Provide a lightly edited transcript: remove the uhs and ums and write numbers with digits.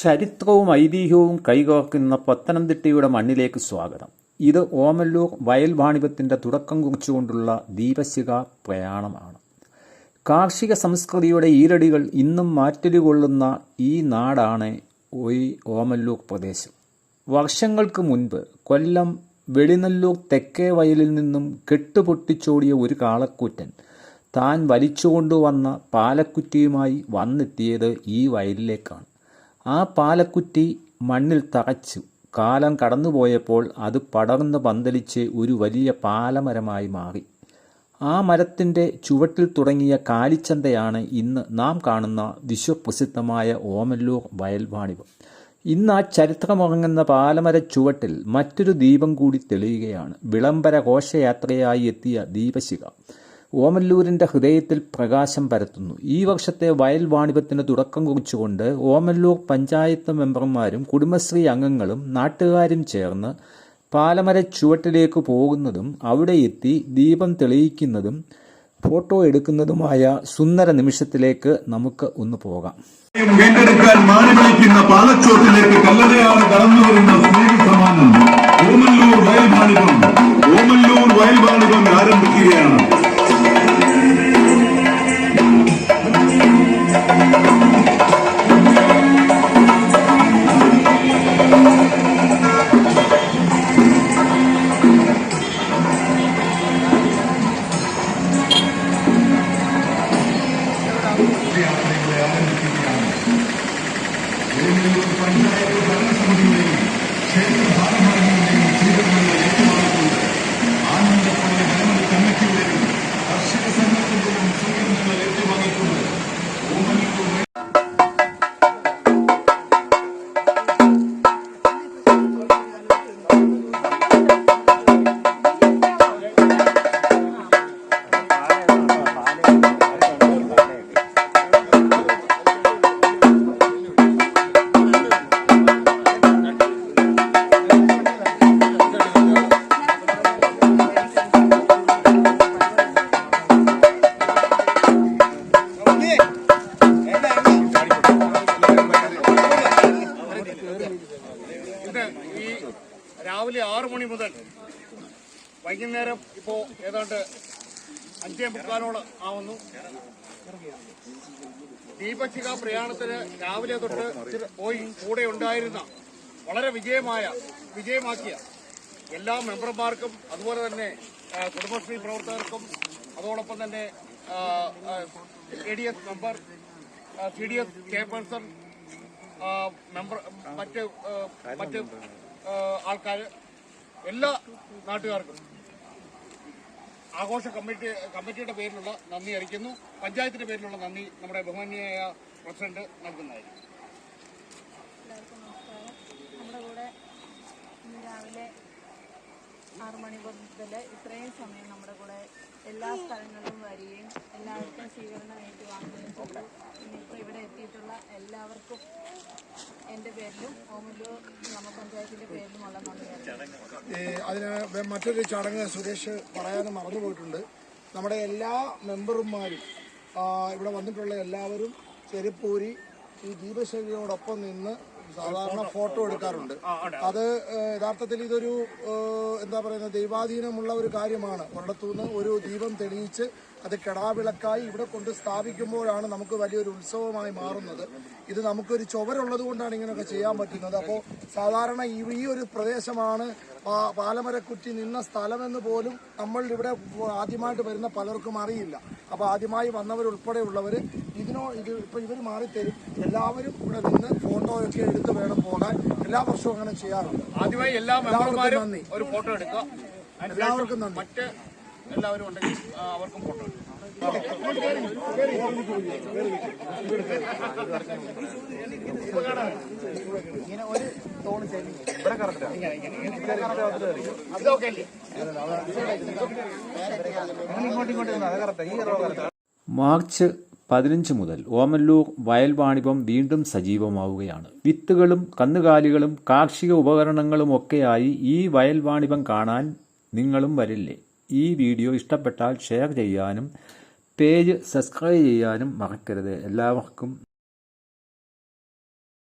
ചരിത്രവും ഐതിഹ്യവും കൈകോർക്കുന്ന പത്തനംതിട്ടയുടെ മണ്ണിലേക്ക് സ്വാഗതം. ഇത് ഓമല്ലൂർ വയൽ വാണിഭത്തിൻ്റെ തുടക്കം കുറിച്ചുകൊണ്ടുള്ള ദീപശിഖ പ്രയാണമാണ്. കാർഷിക സംസ്കൃതിയുടെ ഈരടികൾ ഇന്നും മാറ്റൊലികൊള്ളുന്ന ഈ നാടാണ് ഈ ഓമല്ലൂർ പ്രദേശം. വർഷങ്ങൾക്ക് മുൻപ് കൊല്ലം വെളിനല്ലൂർ തെക്കേ വയലിൽ നിന്നും കെട്ടുപൊട്ടിച്ചോടിയ ഒരു കാളക്കൂറ്റൻ താൻ വലിച്ചുകൊണ്ടുവന്ന പാലക്കുറ്റിയുമായി വന്നെത്തിയത് ഈ വയലിലേക്കാണ്. ആ പാലക്കുറ്റി മണ്ണിൽ തറച്ചു കാലം കടന്നുപോയപ്പോൾ അത് പടർന്ന് പന്തലിച്ച് ഒരു വലിയ പാലമരമായി മാറി. ആ മരത്തിൻ്റെ ചുവട്ടിൽ തുടങ്ങിയ കാലിച്ചന്തയാണ് ഇന്ന് നാം കാണുന്ന വിശ്വപ്രസിദ്ധമായ ഓമല്ലൂർ വയൽ വാണിഭം. ഇന്ന് ആ ചരിത്രമുറങ്ങുന്ന പാലമര ചുവട്ടിൽ മറ്റൊരു ദീപം കൂടി തെളിയുകയാണ്. വിളംബര ഘോഷയാത്രയായി എത്തിയ ദീപശിഖ ഓമല്ലൂരിൻ്റെ ഹൃദയത്തിൽ പ്രകാശം പരത്തുന്നു. ഈ വർഷത്തെ വയൽ വാണിഭത്തിന് തുടക്കം കുറിച്ചുകൊണ്ട് ഓമല്ലൂർ പഞ്ചായത്ത് മെമ്പർമാരും കുടുംബശ്രീ അംഗങ്ങളും നാട്ടുകാരും ചേർന്ന് പാലമര ചുവട്ടിലേക്ക് പോകുന്നതും അവിടെ എത്തി ദീപം തെളിയിക്കുന്നതും ഫോട്ടോ എടുക്കുന്നതുമായ സുന്ദര നിമിഷത്തിലേക്ക് നമുക്ക് ഒന്ന് പോകാം. വീണ്ടെടുക്കാൻ മാറിവയ്ക്കുന്ന പാലച്ചോട്ടിലേക്ക് കല്ലറയാണ് കടന്നു വരുന്ന സ്നേഹസമാനം ഓമല്ലൂർ വയൽ വാണിഭം. ഓമല്ലൂർ വയൽ വാണിഭം ആരംഭിക്കുകയാണ്. പഞ്ചായത്ത് ഭരണസമിതിയുടെയും ക്ഷേത്ര ഭാരവാഹികളുടെയും സ്വീകരണങ്ങൾ ഏറ്റുവാങ്ങിക്കൊണ്ട് ആനന്ദപ്പള്ളി വനമൽ കമ്മിറ്റിയുടെയും കർഷക സംഘത്തിന്റെയും സ്വീകരണങ്ങൾ ഏറ്റുവാങ്ങിക്കൊണ്ട് രാവിലെ 6 മണി മുതൽ വൈകുന്നേരം ഇപ്പോൾ ഏതാണ്ട് 5:45 ആവുന്നു. ദീപശിഖ പ്രയാണത്തിന് രാവിലെ തൊട്ട് പോയി കൂടെ ഉണ്ടായിരുന്ന വളരെ വിജയമാക്കിയ എല്ലാ മെമ്പർമാർക്കും അതുപോലെ തന്നെ കുടുംബശ്രീ പ്രവർത്തകർക്കും അതോടൊപ്പം തന്നെ ADS മെമ്പർ, CDS ചെയർപേഴ്സൺ, മറ്റ് ആൾക്കാർ, എല്ലാ നാട്ടുകാർക്കും ആഘോഷ കമ്മിറ്റിയുടെ പേരിലുള്ള നന്ദി അറിയിക്കുന്നു. പഞ്ചായത്തിന്റെ പേരിലുള്ള നന്ദി നമ്മുടെ ബഹുമാന്യയായ പ്രസിഡന്റ് നൽകുന്നതായിരിക്കും. എല്ലാവർക്കും നമസ്കാരം. നമ്മുടെ കൂടെ ഇന്ന് രാവിലെ 6 മണി മുതൽ ഇത്രയും സമയം നമ്മുടെ കൂടെ എല്ലാ സ്ഥലങ്ങളിലും വരികയും എല്ലാവർക്കും സ്വീകരണം ഏറ്റുവാങ്ങുകയും ചെയ്തു. ഇന്നിപ്പോൾ ഇവിടെ എത്തിയിട്ടുള്ള എല്ലാവർക്കും എൻ്റെ പേരിലും ഓമല്ലൂർ ഗ്രാമപഞ്ചായത്തിൻ്റെ പേരിലുമുള്ള നന്ദി. അതിന് മറ്റൊരു ചടങ്ങ് സുരേഷ് പറയാനും മറന്നുപോയിട്ടുണ്ട്. നമ്മുടെ എല്ലാ മെമ്പർമാരും ഇവിടെ വന്നിട്ടുള്ള എല്ലാവരും ചെരുപ്പൂരി ഈ ദീപശിഖയോടൊപ്പം നിന്ന് സാധാരണ ഫോട്ടോ എടുക്കാറുണ്ട്. അത് യഥാർത്ഥത്തിൽ ഇതൊരു എന്താ പറയുന്നത് ദൈവാധീനമുള്ള ഒരു കാര്യമാണ്. ഒരിടത്തുനിന്ന് ഒരു ദീപം തെളിയിച്ച് അത് കെടാവിളക്കായി ഇവിടെ കൊണ്ട് സ്ഥാപിക്കുമ്പോഴാണ് നമുക്ക് വലിയൊരു ഉത്സവമായി മാറുന്നത്. ഇത് നമുക്കൊരു ചുവരുള്ളത് കൊണ്ടാണ് ഇങ്ങനെയൊക്കെ ചെയ്യാൻ പറ്റുന്നത്. അപ്പോൾ സാധാരണ ഈ ഒരു പ്രദേശമാണ് പാലമരക്കുറ്റി നിന്ന സ്ഥലമെന്ന് പോലും നമ്മൾ ഇവിടെ ആദ്യമായിട്ട് വരുന്ന പലർക്കും അറിയില്ല. അപ്പോൾ ആദ്യമായി വന്നവരുൾപ്പെടെയുള്ളവർ ഇപ്പോൾ ഇവർ മാറിത്തരും. എല്ലാവരും ഇവിടെ നിന്ന് ഫോട്ടോയൊക്കെ എടുത്ത് വേണം പോകാൻ. എല്ലാ വർഷവും അങ്ങനെ ചെയ്യാറുണ്ട്. ആദ്യമായി എല്ലാവർക്കും നന്ദി. ഒരു ഫോട്ടോ എടുക്കുക. എല്ലാവർക്കും നന്ദി. മറ്റ് എല്ലാവരും ഉണ്ടെങ്കിൽ അവർക്കും ഫോട്ടോ എടുക്കും. മാർച്ച് 15 മുതൽ ഓമല്ലൂർ വയൽ വാണിഭം വീണ്ടും സജീവമാവുകയാണ്. വിത്തുകളും കന്നുകാലികളും കാർഷിക ഉപകരണങ്ങളും ഒക്കെയായി ഈ വയൽ വാണിഭം കാണാൻ നിങ്ങളും വരില്ലേ? ഈ വീഡിയോ ഇഷ്ടപ്പെട്ടാൽ ഷെയർ ചെയ്യാനും പേജ് സബ്സ്ക്രൈബ് ചെയ്യാനും മറക്കരുത്. എല്ലാവർക്കും